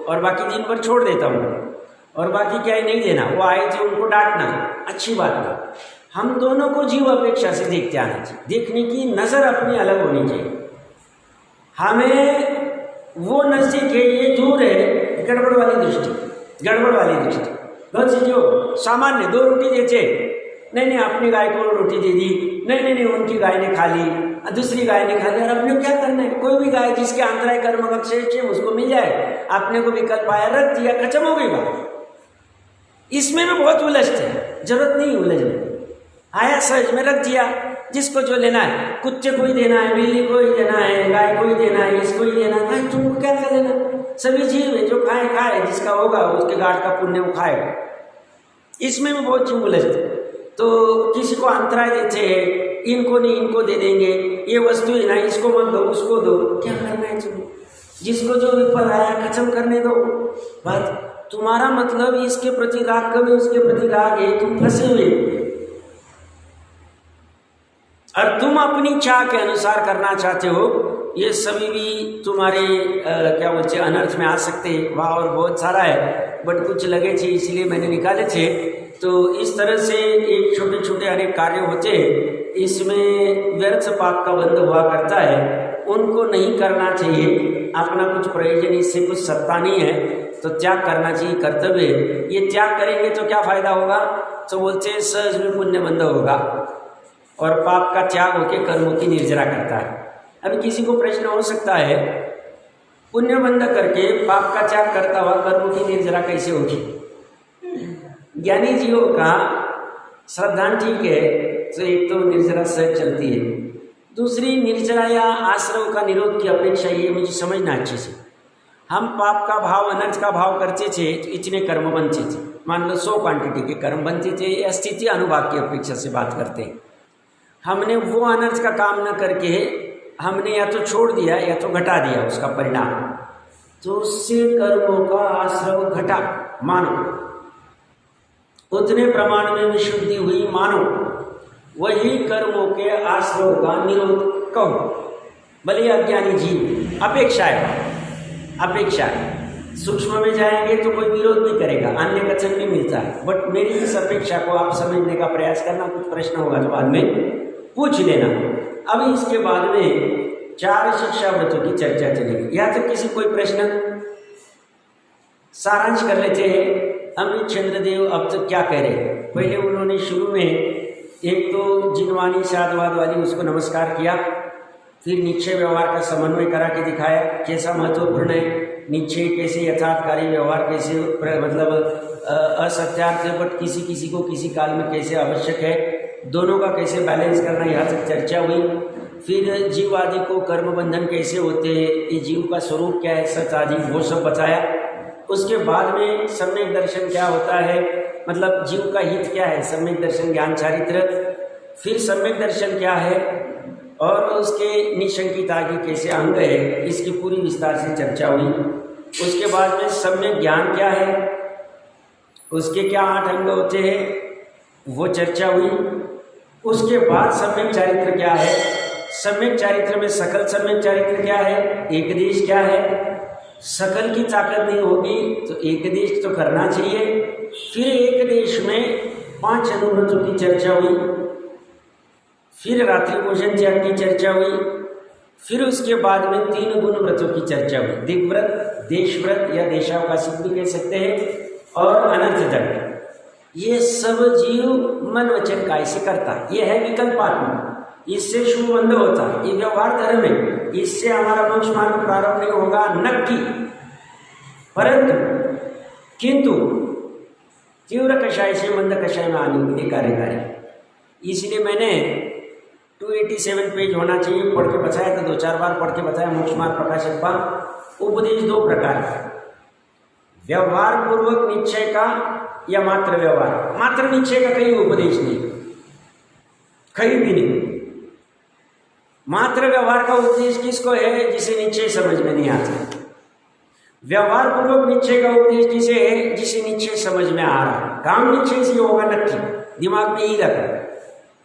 और बाकी दिन भर छोड़ देता हूँ, और बाकी क्या ही नहीं देना। वो आए थे उनको डांटना अच्छी बात नहीं। हम दोनों को जीव अपेक्षा से देखते आना चाहिए, देखने की नज़र अपनी अलग होनी चाहिए। हमें वो नज़दीक है, ये दूर है, गड़बड़ वाली दृष्टि। बहुत सी जो सामान्य 2 रोटी देते, नहीं अपनी गाय को रोटी दे दी, नहीं उनकी गाय ने खा ली, दूसरी गाय ने खा ली, और अपने क्या करना है? कोई भी गाय जिसके अंतराय कर्म अक्षेप है उसको मिल जाए, आपने को विकल्प आया, रख दिया, खत्म हो गई बात। इसमें भी बहुत उलझते हैं, जरूरत नहीं उलझने, आया सहज में रख दिया, जिसको जो लेना है, कुत्ते को ही देना है, बिल्ली को ही देना है, गाय को ही देना है, इसको ही देना है, तुमको क्या कर लेना? सभी जीव है, जो खाए, जिसका होगा उसके गाठ का पुण्य वो खाएगा। इसमें भी बहुत जीव उलझते, तो किसी को अंतराय देते हैं, इनको नहीं इनको दे देंगे, ये वस्तु है ना, इसको मत दो उसको दो, क्या करना है तुम्हें? जिसको जो विपद आया खत्म करने दो बात। तुम्हारा मतलब इसके प्रति राग कभी उसके प्रति राग है, तुम फंसे हुए, और तुम अपनी चाह के अनुसार करना चाहते हो, ये सभी भी तुम्हारे क्या बोलते अनर्थ में आ सकते हैं। वहाँ और बहुत सारा है, बट कुछ लगे थे इसलिए मैंने निकाले थे। तो इस तरह से एक छोटे छोटे अनेक कार्य होते हैं, इसमें व्यर्थ पाप का बंध हुआ करता है, उनको नहीं करना चाहिए। अपना कुछ प्रयोजन, इससे कुछ सत्ता नहीं है, तो त्याग करना चाहिए, कर्तव्य। ये त्याग करेंगे तो क्या फायदा होगा? तो बोलते हैं सहज में पुण्य बंध होगा, और पाप का त्याग होकर कर्मों की निर्जरा करता है। अभी किसी को प्रश्न हो सकता है, पुण्य बंध करके पाप का त्याग करता हुआ कर्मों की निर्जरा कैसे होगी? ज्ञानी जीवों का श्रद्धा ठीक है, तो एक तो निर्जरा सहज चलती है, दूसरी निर्जरा या आश्रव का निरोध की अपेक्षा, ये मुझे समझना अच्छे से। हम पाप का भाव, अनर्थ का भाव करते थे तो इतने कर्म बनते थे, मान लो 100 क्वांटिटी के कर्म बनते थे, या स्थिति अनुभाग की अपेक्षा से बात करते हैं। हमने वो अनर्थ का काम न करके हमने या तो छोड़ दिया या तो घटा दिया उसका परिणाम, तो उससे कर्मों का आश्रव घटा मानो, उतने प्रमाण में विशुद्धि हुई मानो, वही कर्मों के आश्रव का निरोध कहो। भले अज्ञानी जीव, अपेक्षा है, सूक्ष्म में जाएंगे तो कोई विरोध नहीं करेगा, अन्य कथन भी मिलता है, बट मेरी इस अपेक्षा को आप समझने का प्रयास करना। कुछ प्रश्न होगा तो बाद में पूछ लेना। अब इसके बाद में 4 शिक्षा व्रतों की चर्चा चलेगी। यहाँ तक किसी कोई प्रश्न? सारांश कर लेते हैं। अमृत चंद्रदेव अब तक क्या कह रहे हैं? पहले उन्होंने शुरू में एक तो जिनवानी साधवाद वाली उसको नमस्कार किया, फिर निश्चय व्यवहार का समन्वय करा के दिखाया कैसा महत्वपूर्ण है, निश्चय कैसे यथार्थकारी, व्यवहार कैसे मतलब असत्यार्थ है, बट किसी किसी को किसी काल में कैसे आवश्यक है, दोनों का कैसे बैलेंस करना, यहाँ तक चर्चा हुई। फिर जीव आदि को कर्म बंधन कैसे होते हैं, ये जीव का स्वरूप क्या है, सच आदि, वो सब बताया। उसके बाद में सम्यक दर्शन क्या होता है, मतलब जीव का हित क्या है, सम्यक दर्शन ज्ञान चारित्र। फिर सम्यक दर्शन क्या है और उसके निशंकित आदि कैसे अंग है, इसकी पूरी विस्तार से चर्चा हुई। उसके बाद में सम्यक ज्ञान क्या है, उसके क्या 8 अंग होते हैं, वो चर्चा हुई। उसके बाद सम्यक चारित्र क्या है, सम्यक चारित्र में सकल सम्यक चारित्र क्या है, एकदेश क्या है। सकल की ताकत नहीं होगी तो एकदेश तो करना चाहिए। फिर एकदेश में 5 अनुव्रतों की चर्चा हुई, फिर रात्रि भोजन त्याग की चर्चा हुई, फिर उसके बाद में 3 गुण व्रतों की चर्चा हुई, दिग्व्रत, देशव्रत या देशावकाशिक भी कह सकते हैं, और अनर्थ दंड। ये सब जीव मन वचन काय से करता है, ये है विकल्पात्मक, इससे शुभ बंध होता है, ये व्यवहार धर्म है, इससे हमारा मोक्ष मार्ग प्रारंभ नहीं होगा नक्की, परंतु किंतु तीव्र कषाय से मंद कषाय में आने के लिए कार्यकारी। इसलिए मैंने 287 पेज होना चाहिए पढ़ के बताया था, 2-4 बार पढ़ के बताया। मोक्ष मार्ग प्रकाशक का उपदेश 2 प्रकार का, व्यवहार पूर्वक निश्चय का या मात्र व्यवहार। मात्र निश्चय का कहीं उपदेश नहीं, कहीं भी नहीं। मात्र व्यवहार का उपदेश किसको है? जिसे निश्चय समझ में नहीं आता। व्यवहार पूर्वक निश्चय का उपदेश किसे है? जिसे निश्चय समझ में आ रहा है। काम निश्चय से होगा नक्की, दिमाग में ही रखा,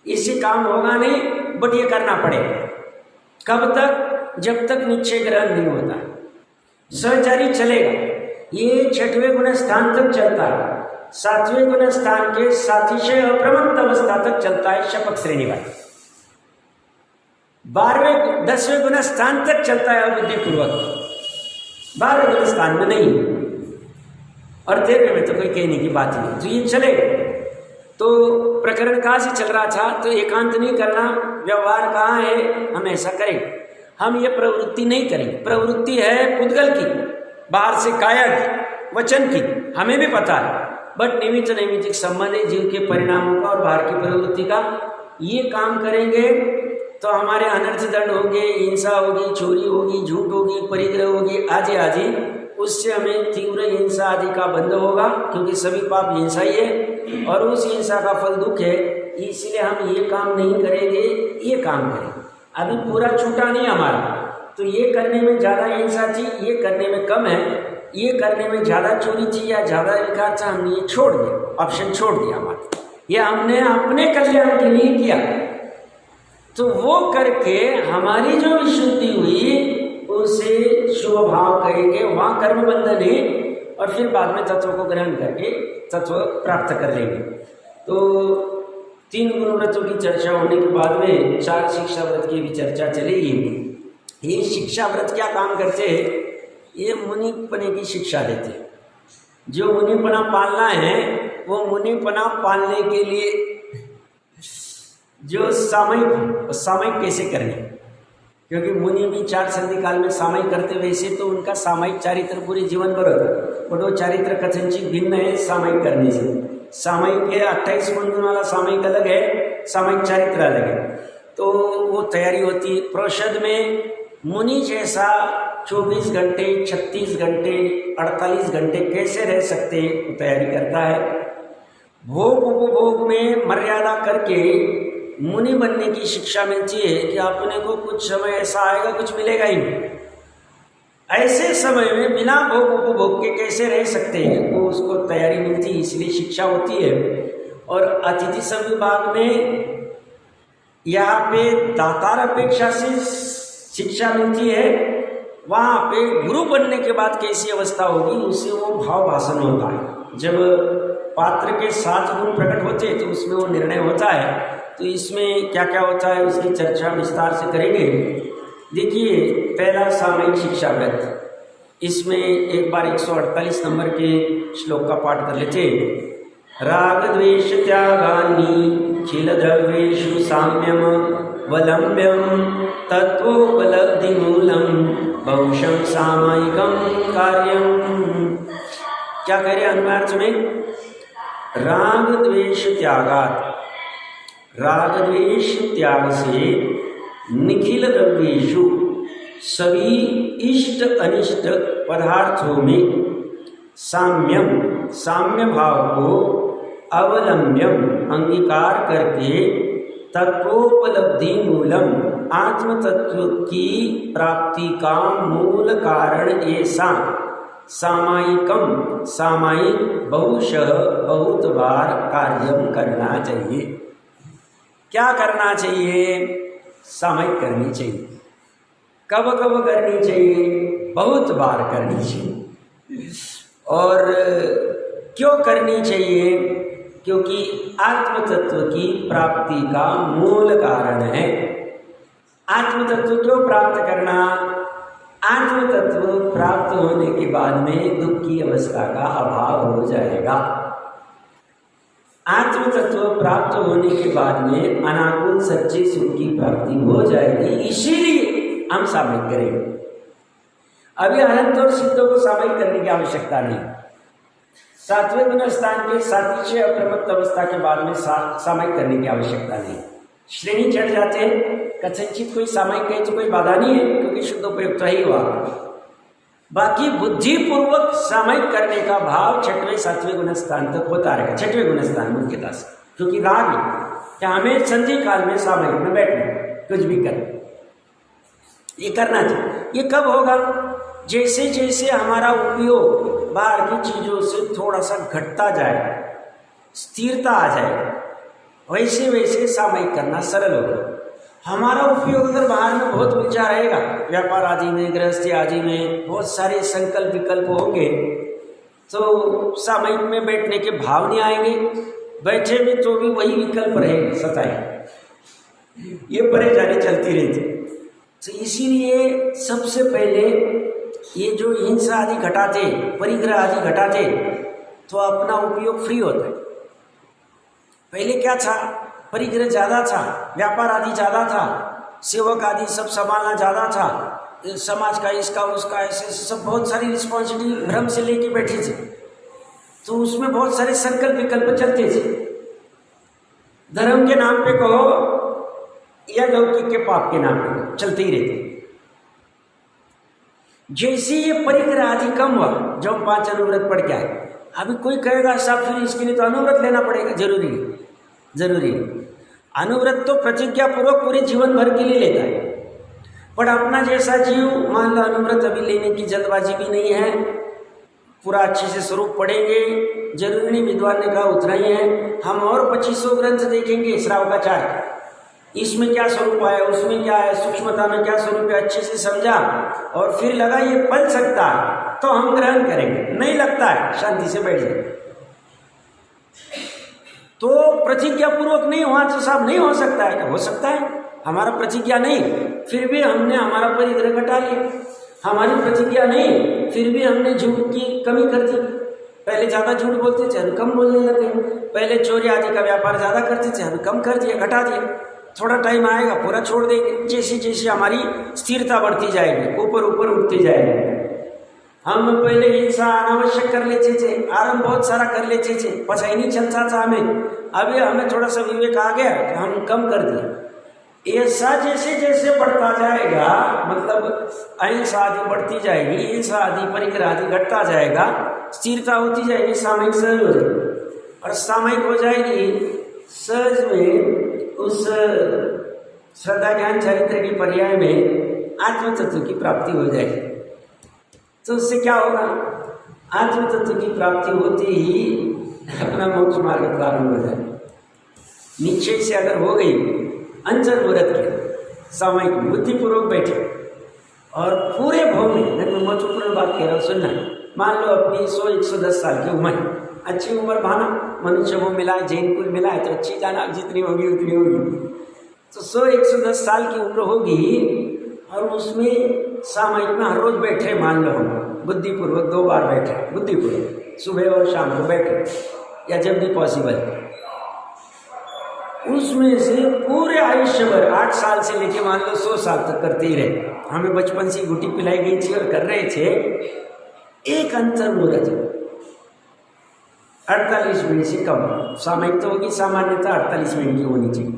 इससे काम होगा नहीं, बट ये करना पड़ेगा। कब तक? जब तक निश्चय ग्रहण नहीं होता। सहचारी चलेगा, ये 6वें गुण स्थान तक चलता है, 7वें गुण स्थान के सातिशय अप्रमत्त अवस्था तक चलता है शपथ श्रेणी वाला, 12वें 10वें गुण स्थान तक चलता है बुद्धिपूर्वक, 12वें गुण स्थान में नहीं, और 13वें में तो कोई कहने की बात नहीं। तो ये चलेगा। तो प्रकरण कहाँ से चल रहा था? तो एकांत नहीं करना, व्यवहार कहाँ है? हम ऐसा करें, हम ये प्रवृत्ति नहीं करेंगे। प्रवृत्ति है पुद्गल की, बाहर से काया की, वचन की, हमें भी पता है, बट निमित्त नैमित्तिक संबंध है जीव के परिणामों का और बाहर की प्रवृत्ति का। ये काम करेंगे तो हमारे अनर्थ दंड होंगे, हिंसा होगी, चोरी होगी, झूठ होगी, परिग्रह होगी, आदि, उससे हमें तीव्र हिंसा आदि का बंध होगा, क्योंकि सभी पाप हिंसा ही है और उस हिंसा का फल दुख है। इसलिए हम ये काम नहीं करेंगे, ये काम करेंगे। अभी पूरा छूटा नहीं हमारा, तो ये करने में ज़्यादा हिंसा थी, ये करने में कम है, ये करने में ज़्यादा चोरी थी या ज़्यादा विकार था, हमने ये छोड़ दिया, ऑप्शन छोड़ दिया हमारा, ये हमने अपने कल्याण के लिए किया। तो वो करके हमारी जो विशुद्धि हुई उसे शुभ भाव कहेंगे, वहाँ कर्म बंधन है, और फिर बाद में तत्व को ग्रहण करके तत्व प्राप्त कर लेंगे। तो 3 गुण व्रतों की चर्चा होने के बाद में 4 शिक्षा व्रत की भी चर्चा चलेगी। ये शिक्षा व्रत क्या काम करते हैं? ये मुनिपने की शिक्षा देते हैं। जो मुनिपना पालना है वो मुनिपना पालने के लिए जो सामयिक कैसे करने, क्योंकि मुनि भी 4 संधि काल में सामयिक करते, वैसे तो उनका सामयिक चारित्र पूरे जीवन भर होता है, बट वो चारित्र कथनचित भिन्न है सामयिक करने से। सामयिक है 28 गुण वाला सामयिक अलग है, सामयिक चारित्र अलग है, तो वो तैयारी होती है। प्रोषद में मुनि जैसा 24 घंटे, 36 घंटे, 48 घंटे कैसे रह सकते हैं, तैयारी करता है। भोग उपभोग में मर्यादा करके मुनि बनने की शिक्षा मिलती है कि अपने को कुछ समय ऐसा आएगा कुछ मिलेगा ही नहीं, ऐसे समय में बिना भोग उपभोग के कैसे रह सकते हैं, वो उसको तैयारी मिलती है, इसलिए शिक्षा होती है। और अतिथि संविभाग में यहाँ पे दातार अपेक्षा से शिक्षा मिलती है, वहाँ पे गुरु बनने के बाद कैसी अवस्था होगी उससे वो भाव भाषण होता है। जब पात्र के 7 गुण प्रकट होते हैं तो उसमें वो निर्णय होता है। तो इसमें क्या क्या होता है उसकी चर्चा विस्तार से करेंगे। देखिए, पहला सामयिक शिक्षा व्रत, इसमें एक बार 148 नंबर के श्लोक का पाठ कर लेते। राग द्वेष त्यागानि खिल द्रव्येषु साम्यम वलंब्यम तत्वोपलब्धि मूलम बहुशं सामयिकम कार्यम। क्या कह रहे अनुवाद में? राग द्वेष त्यागात, राग द्वेष त्याग से निखिल द्रव्येषु सभी इष्ट अनिष्ट पदार्थों में साम्यम, साम्य भाव को अवलंब्यम अंगीकार करके तत्वोपलब्धि मूलम आत्म तत्व की प्राप्ति का मूल कारण ऐसा सामायिकम, सामायिक बहुशः बहुत बार कार्यम करना चाहिए। क्या करना चाहिए? सामयिक करनी चाहिए। कब कब करनी चाहिए? बहुत बार करनी चाहिए। और क्यों करनी चाहिए? क्योंकि आत्म तत्व की प्राप्ति का मूल कारण है। आत्म तत्व क्यों प्राप्त करना? आत्म तत्व प्राप्त होने के बाद में दुख की अवस्था का अभाव हो जाएगा। आत्म तत्व प्राप्त होने के बाद में अनाकुल सच्चे सुख की प्राप्ति हो जाएगी, इसीलिए हम सामयिक करेंगे। अभी अनंत और सिद्धों को सामयिक करने की आवश्यकता नहीं। 7वें गुण स्थान के सातिशय अप्रमत्त अवस्था के बाद में सामयिक करने की आवश्यकता नहीं। श्रेणी चढ़ जाते हैं, कथनचित कोई सामयिक कहे तो कोई बाधा नहीं है, क्योंकि शुद्ध उपयुक्त ही हुआ। बाकी बुद्धिपूर्वक सामयिक करने का भाव 6वें 7वें गुण स्थान तक होता रहेगा। 6वें गुण स्थान में मुख्यतः से, क्योंकि राग है कि हमें संधि काल में सामयिक में बैठना, कुछ भी कर, ये करना चाहिए। ये कब होगा? जैसे जैसे हमारा उपयोग बाहर की चीज़ों से थोड़ा सा घटता जाए, स्थिरता आ जाए, वैसे वैसे सामयिक करना सरल होगा। हमारा उपयोग अगर बाहर में बहुत उलझा रहेगा, व्यापार आदि में, गृहस्थी आदि में बहुत सारे संकल्प विकल्प होंगे, तो सामयिक में बैठने के भाव नहीं आएंगे। बैठे भी तो भी वही विकल्प रहेगा, सताए, ये परेशानी चलती रहती। तो इसीलिए सबसे पहले ये जो हिंसा आदि घटाते, परिग्रह आदि घटाते, तो अपना उपयोग फ्री होता है। पहले क्या था? परिग्रह ज़्यादा था, व्यापार आदि ज़्यादा था, सेवक आदि सब संभालना ज़्यादा था, समाज का इसका उसका ऐसे सब बहुत सारी रिस्पॉन्सिबिलिटी भ्रम से लेके बैठे थे, तो उसमें बहुत सारे संकल्प विकल्प चलते थे। धर्म के नाम पे कहो या लौकिक के पाप के नाम पे कहो, चलते ही रहते। जैसे ये परिग्रह आदि कम हुआ, जब 5 अनुव्रत पढ़ के आए, अभी कोई कहेगा साहब फिर इसके लिए तो अनुव्रत लेना पड़ेगा। जरूरी है, जरूरी है। अनुव्रत तो प्रतिज्ञा पूर्वक पूरे जीवन भर के लिए लेता है, पर अपना जैसा जीव मान लो अनुव्रत अभी लेने की जल्दबाजी भी नहीं है, पूरा अच्छे से स्वरूप पढ़ेंगे, जरूरी नहीं, विद्वान ने कहा उतना ही है। हम और 2500 ग्रंथ देखेंगे श्रावकाचार्य, इसमें क्या स्वरूप है, उसमें क्या है, सूक्ष्मता में क्या स्वरूप है, अच्छे से समझा और फिर लगा ये पल सकता है तो हम ग्रहण करेंगे, नहीं लगता है शांति से बैठ जाए। तो प्रतिज्ञा पूर्वक नहीं हुआ तो साहब नहीं हो सकता है, हो सकता है, हमारा प्रतिज्ञा नहीं, फिर भी हमने हमारा परिग्रह घटा लिया। हमारी प्रतिज्ञा नहीं, फिर भी हमने झूठ की कमी कर दी। पहले ज़्यादा झूठ बोलते थे, अभी कम बोलने लगे। पहले चोरी आदि का व्यापार ज़्यादा करते थे, अभी कम कर दिया, घटा दिया। थोड़ा टाइम आएगा पूरा छोड़ देंगे। जैसे जैसे हमारी स्थिरता बढ़ती जाएगी, ऊपर ऊपर उठती जाएगी। हम पहले हिंसा अनावश्यक कर लेते थे, आरंभ बहुत सारा कर लेते थे, पता ही नहीं चलता था हमें। अभी हमें थोड़ा सा विवेक आ गया तो हम कम कर दिए। ऐसा जैसे जैसे बढ़ता जाएगा, मतलब अहिंसा आदि बढ़ती जाएगी, हिंसा आदि परिग्रह आदि घटता जाएगा, स्थिरता होती जाएगी, सामयिक सहज हो जाएगी। और सामयिक हो जाएगी सहज में, उस श्रद्धा ज्ञान चरित्र की पर्याय में आत्म तत्व की प्राप्ति हो जाएगी। तो उससे क्या होगा? आत्म तत्व की प्राप्ति होते ही अपना मोक्ष मार्ग प्रारंभ हो जाए। निश्चय से अगर हो गई, अंतर व्रत के सामयिक बुद्धिपूर्वक बैठे और पूरे भाव में, मैं महत्वपूर्ण बात कह रहा हूँ, सुनना। मान लो अपनी 100-110 साल की उम्र, अच्छी उम्र भाना, मनुष्य को मिला है, जैन कुल मिला है तो अच्छी जाना, जितनी होगी उतनी होगी। तो 100-110 साल की उम्र होगी और उसमें सामयिक में हर रोज बैठे, मान लो हम बुद्धिपूर्वक 2 बार बैठे, बुद्धिपूर्वक सुबह और शाम को बैठे, या जब भी पॉसिबल, उसमें से पूरे आयुष्य भर 8 साल से लेके मान लो 100 साल तक करते ही रहे। हमें बचपन से गुटी पिलाई गई थी और कर रहे थे। एक अंतर मुहूर्त 48 मिनट से कम, सामयिक तो होगी सामान्यतः 48 मिनट की होनी चाहिए,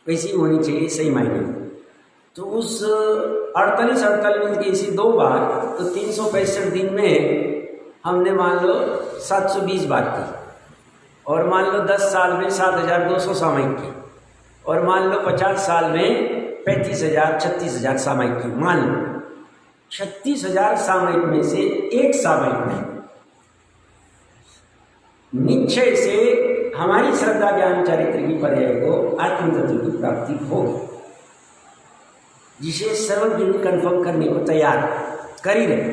वैसी होनी चाहिए सही मायने में। तो उस 48 मिनट की इसी 2 बार, तो 365 दिन में हमने मान लो 720 बार की, और मान लो 10 साल में 7200 सामयिक की, और मान लो 50 साल में 35,000-36,000 सामयिक की। मान लो 36,000 सामयिक में से एक सामयिक में निश्चय से हमारी श्रद्धा ज्ञान चरित्र की पर्याय को आत्म तत्व की प्राप्ति होगी, जिसे सर्वज्ञ कन्फर्म करने को तैयार कर ही रहे।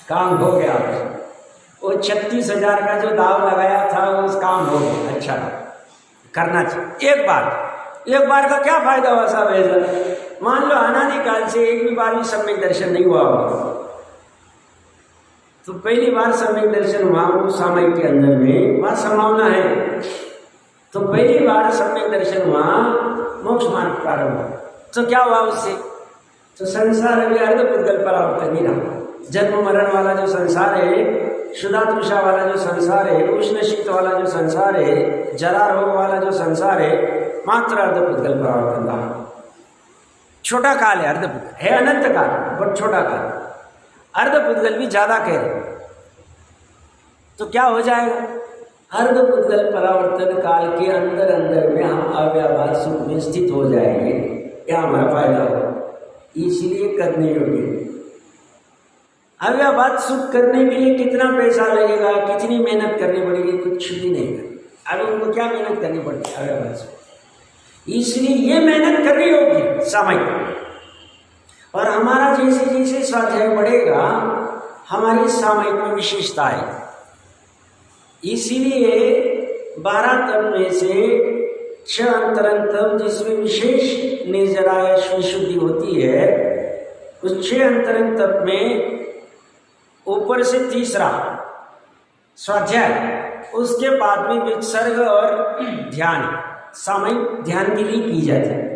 काम हो गया, वो 36,000 का जो दाव लगाया था उस काम हो गया। अच्छा, करना चाहिए। एक बार का क्या फायदा हुआ साहब? ऐसा मान लो अनादिकाल से एक भी बार भी सम्यक दर्शन नहीं हुआ होगा, तो पहली बार सम्यक दर्शन हुआ वो सामयिक के अंदर में, वहाँ संभावना है। तो पहली बार सम्यक दर्शन हुआ, मोक्ष मार्ग प्रारंभ हुआ, तो क्या हुआ उससे? तो संसार अभी अर्धपुद्गल परावर्तन नहीं रहा। जन्म मरण वाला जो संसार है, शुद्धातुषा वाला जो संसार है, उष्ण शीत वाला जो संसार है, जरा रोग वाला जो संसार है, मात्र अर्धपुद्गल परावर्तन रहा। छोटा काल है, अर्धपुद्गल है, अनंत काल बट छोटा काल। अर्धपुद्गल भी ज्यादा कह रहे, तो क्या हो जाएगा? अर्धपुद्गल परावर्तन काल के अंदर अंदर में हम अव्याभास सुख में स्थित हो जाएंगे, क्या हमारा फायदा होगा? इसलिए करने योग्य। अब यह बात सुख करने के लिए कितना पैसा लगेगा, कितनी मेहनत करनी पड़ेगी, कुछ भी नहीं है। अब उनको क्या मेहनत करनी पड़ती है अगला बात, इसलिए ये मेहनत करनी होगी सामायिक। और हमारा जैसे जैसे स्वाध्याय बढ़ेगा हमारी सामायिक में विशेषता है। इसीलिए 12 तप में से 6 अंतरंग तप जिसमें विशेष निर्जरायश विशुद्धि होती है, उस 6 अंतरंग तप में ऊपर से तीसरा स्वाध्याय, उसके बाद में विसर्ग और ध्यान, सामायिक ध्यान के लिए की जाती है।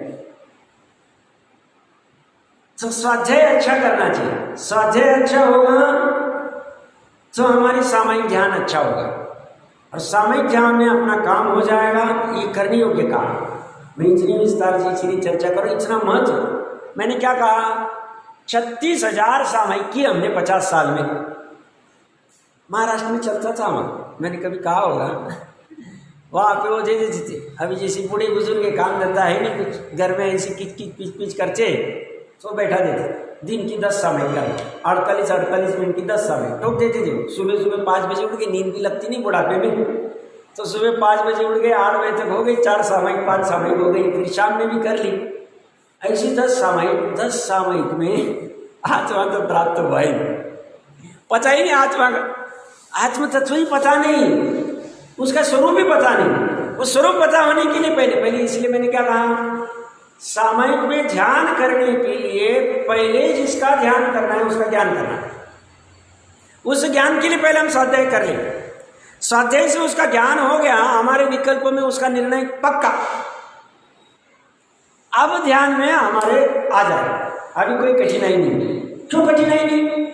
तो स्वाध्याय अच्छा करना चाहिए, स्वाध्याय अच्छा होगा तो हमारी सामायिक ध्यान अच्छा होगा, और सामायिक ध्यान में अपना काम हो जाएगा। ये करने योग्य काम। मैं इतनी विस्तार से इतनी चर्चा करूँ, इतना महत्व। मैंने क्या कहा, 36,000 सामायिक की हमने 50 साल में। महाराष्ट्र में चलता था वहाँ, मैंने कभी कहा होगा, वहाँ पे वो दे देते थे। अभी जैसे बूढ़े बुजुर्ग के काम धंधा है नहीं कुछ, घर में ऐसे किच किच पिच पिच करते तो बैठा देते। दिन की 10 सामायिक का 48 मिनट की 10 सामायिक ठोक देते थे। सुबह सुबह 5 बजे उठ के, नींद भी लगती नहीं बुढ़ापे में, तो सुबह 5 बजे उठ गए, 8 बजे तक हो गई, 4 सामायिक 5 सामायिक हो गई, फिर शाम में भी कर ली। ऐसी 10 सामायिक में आत्मा तो प्राप्त हुआ ही, पता ही नहीं आत्मा का, आत्म तत्व ही पता नहीं, उसका स्वरूप ही पता नहीं। वो स्वरूप पता होने के लिए पहले इसलिए मैंने क्या कहा, सामायिक में ध्यान करने के लिए पहले जिसका ध्यान करना है उसका ज्ञान करना है। उस ज्ञान के लिए पहले हम स्वाध्याय कर लें, स्वाध्याय से उसका ज्ञान हो गया, हमारे विकल्पों में उसका निर्णय पक्का, अब ध्यान में हमारे आ जाए। अभी कोई कठिनाई नहीं। क्यों कठिनाई नहीं?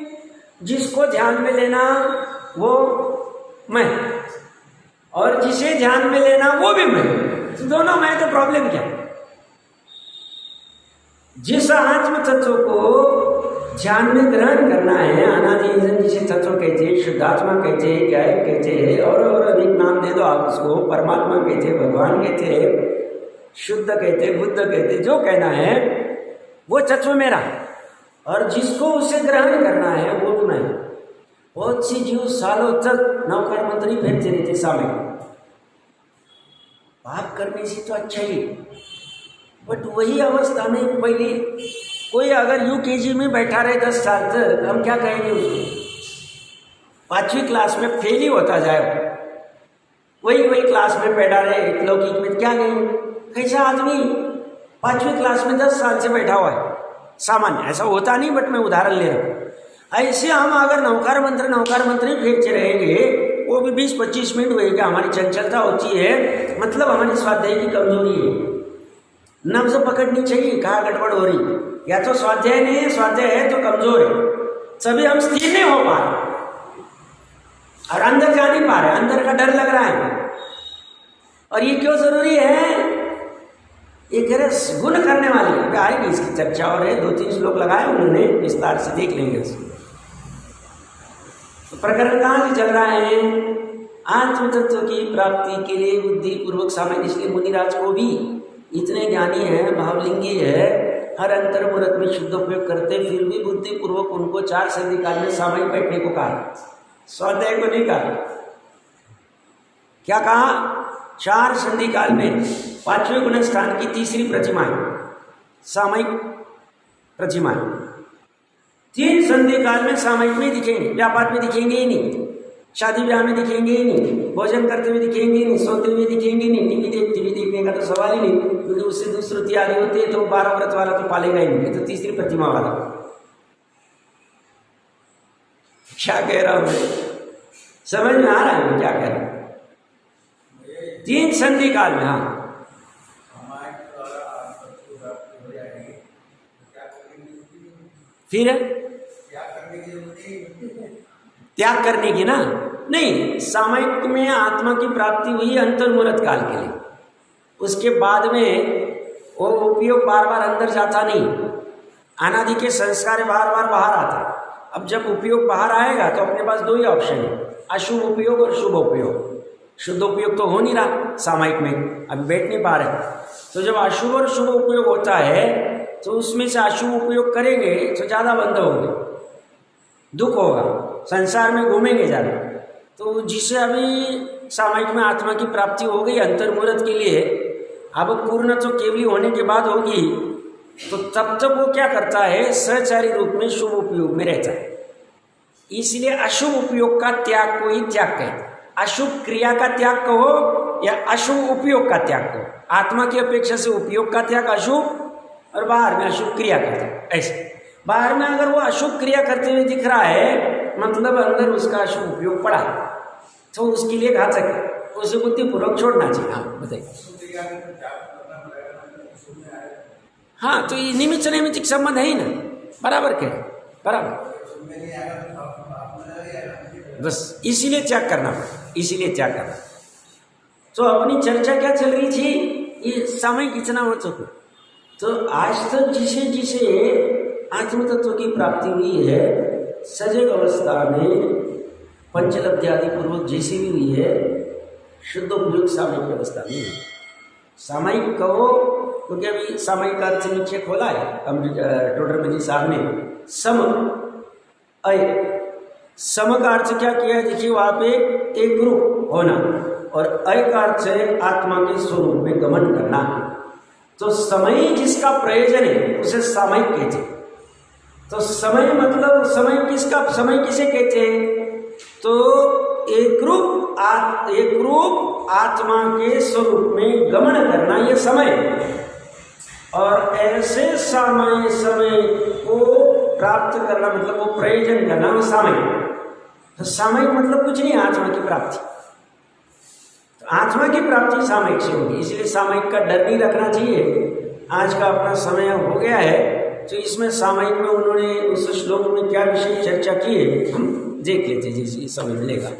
जिसको ध्यान में लेना वो मैं, और जिसे ध्यान में लेना वो भी मैं, तो दोनों मैं, तो प्रॉब्लम क्या? जिस आत्म तत्व को ध्यान में ग्रहण करना है, अनादि जिसे तत्व कहते हैं, शुद्धात्मा कहते हैं, गायब कहते हैं, और अधिक नाम दे दो आप उसको, परमात्मा कहते हैं, भगवान कहते हैं, शुद्ध कहते हैं, बुद्ध कहते हैं, जो कहना है वो तत्व मेरा, और जिसको उसे ग्रहण करना है वो भी मैं। बहुत सी जीव सालों तक नौकर मंत्री फिरते रहते सामने, पाप करने से तो अच्छा ही, बट वही अवस्था में पहले कोई अगर यूकेजी में बैठा रहे 10 साल तक, हम क्या कहेंगे उसको? 5वीं क्लास में फेल ही होता जाए, वही क्लास में बैठा रहे लौकिक में, क्या कहेंगे? कैसा आदमी 5वीं क्लास में 10 साल से बैठा हुआ है। सामान्य ऐसा होता नहीं, बट मैं उदाहरण ले रहा हूँ। ऐसे हम अगर नौकार मंत्री फेंकते रहेंगे, वो भी 20-25 मिनट होएगा, हमारी चंचलता होती है, मतलब हमारी स्वाध्याय की कमजोरी है। नब्ज पकड़नी चाहिए, कहाँ गड़बड़ हो रही, या तो स्वाध्याय नहीं है, स्वाध्याय है तो कमजोर है, सभी हम स्थिर नहीं हो पा रहे और अंदर जा नहीं पा रहे, अंदर का डर लग रहा है। और ये क्यों जरूरी है? एक गुण करने वाली आएगी, इसकी चर्चा और है, 2-3 श्लोक लगाए उन्होंने, विस्तार से देख लेंगे उसको। तो प्रकरण कहाँ से चल रहा है? आत्म तत्व की प्राप्ति के लिए बुद्धि पूर्वक सामायिक। इसलिए मुनिराज को भी इतने ज्ञानी है, भावलिंगी है, हर अंतर मुहूर्त में शुद्ध उपयोग करते, फिर भी बुद्धि पूर्वक उनको 4 संधि काल में सामायिक बैठने को कहा, स्वाध्याय को नहीं कहा। क्या कहा? 4 संधि काल में 5वें गुण स्थान की तीसरी प्रतिमा है सामायिक प्रतिमा। 3 संधि काल में सामायिक में दिखेंगे, व्यापार में दिखेंगे ही नहीं, शादी ब्याह में दिखेंगे ही नहीं, भोजन करते हुए दिखेंगे ही नहीं, सोते हुए दिखेंगे ही नहीं, टीवी देखने का तो सवाल ही नहीं, क्योंकि उससे दूसरी आ रही होती है, तो 12 व्रत वाला तो पालेगा ही नहीं, तो तीसरी प्रतिमा वाला। क्या कह रहा हूं मैं? समझ में आ रहा है मैं क्या कह रहा हूं? 3 संधि काल में, हाँ, फिर त्याग करने की ना नहीं, सामायिक में आत्मा की प्राप्ति हुई अंतर्मुहूर्त काल के लिए, उसके बाद में वो उपयोग बार बार अंदर जाता नहीं, अनादि के संस्कार बार बार बाहर आता। अब जब उपयोग बाहर आएगा तो अपने पास 2 ही ऑप्शन है, अशुभ उपयोग और शुभ उपयोग। शुद्ध उपयोग तो हो नहीं रहा सामायिक में, अभी बैठ नहीं पा रहे, तो जब अशुभ और शुभ उपयोग होता है तो उसमें से अशुभ उपयोग करेंगे तो ज़्यादा बंध होंगे, दुख होगा, संसार में घूमेंगे ज़्यादा। तो जिसे अभी सामायिक में आत्मा की प्राप्ति हो गई अंतर्मुहूर्त के लिए, अब पूर्ण तो केवली होने के बाद होगी, तो तब तक वो क्या करता है, सहचारी रूप में शुभ उपयोग में रहता है। इसलिए अशुभ उपयोग का त्याग को ही त्याग कहते हैं। अशुभ क्रिया का त्याग कहो या अशुभ उपयोग का त्याग कहो, आत्मा की अपेक्षा से उपयोग का त्याग अशुभ और बाहर में अशुभ क्रिया का त्याग। ऐसे बाहर में अगर वो अशुभ क्रिया करते हुए दिख रहा है, मतलब अंदर उसका अशुभ उपयोग पड़ा है, तो उसके लिए घातक है, उसे बुद्धिपूर्वक छोड़ना चाहिए। हाँ बताइए। हाँ तो ये निमित्त नैमित्तिक संबंध है ही ना, बराबर कह रहे, बराबर। बस इसीलिए त्याग करना, इसीलिए त्याग करना। तो अपनी चर्चा क्या चल रही थी, ये सामयिक इतना हो चुका। तो आज तक जिसे जिसे आत्म तत्व की प्राप्ति हुई है सजग अवस्था में, पंचलब्धि आदि पूर्वक जैसी भी हुई है, शुद्ध उपयोग सामयिक अवस्था में। सामयिक कहो क्योंकि अभी सामयिक अर्थ नीचे खोला है डॉक्टर मजी साहब ने, सम अय। सम का अर्थ क्या किया है, देखिए वहाँ पे एक ग्रुप होना, और अय का अर्थ है आत्मा के स्वरूप में गमन करना। तो समय जिसका प्रयोजन है उसे सामयिक कहते हैं। तो समय मतलब समय किसका, समय किसे कहते हैं, तो एक ग्रुप आत्मा के स्वरूप में गमन करना, ये समय। और ऐसे समय को प्राप्त करना मतलब वो प्रयोजन करना, वो सामयिक। तो सामयिक मतलब कुछ नहीं, आत्मा की प्राप्ति। तो आत्मा की प्राप्ति सामयिक से होगी, इसलिए सामयिक का डर नहीं रखना चाहिए। आज का अपना समय हो गया है, तो इसमें सामयिक में उन्होंने उस श्लोक में क्या विषय चर्चा की है हम देख लेते, जैसे समय मिलेगा।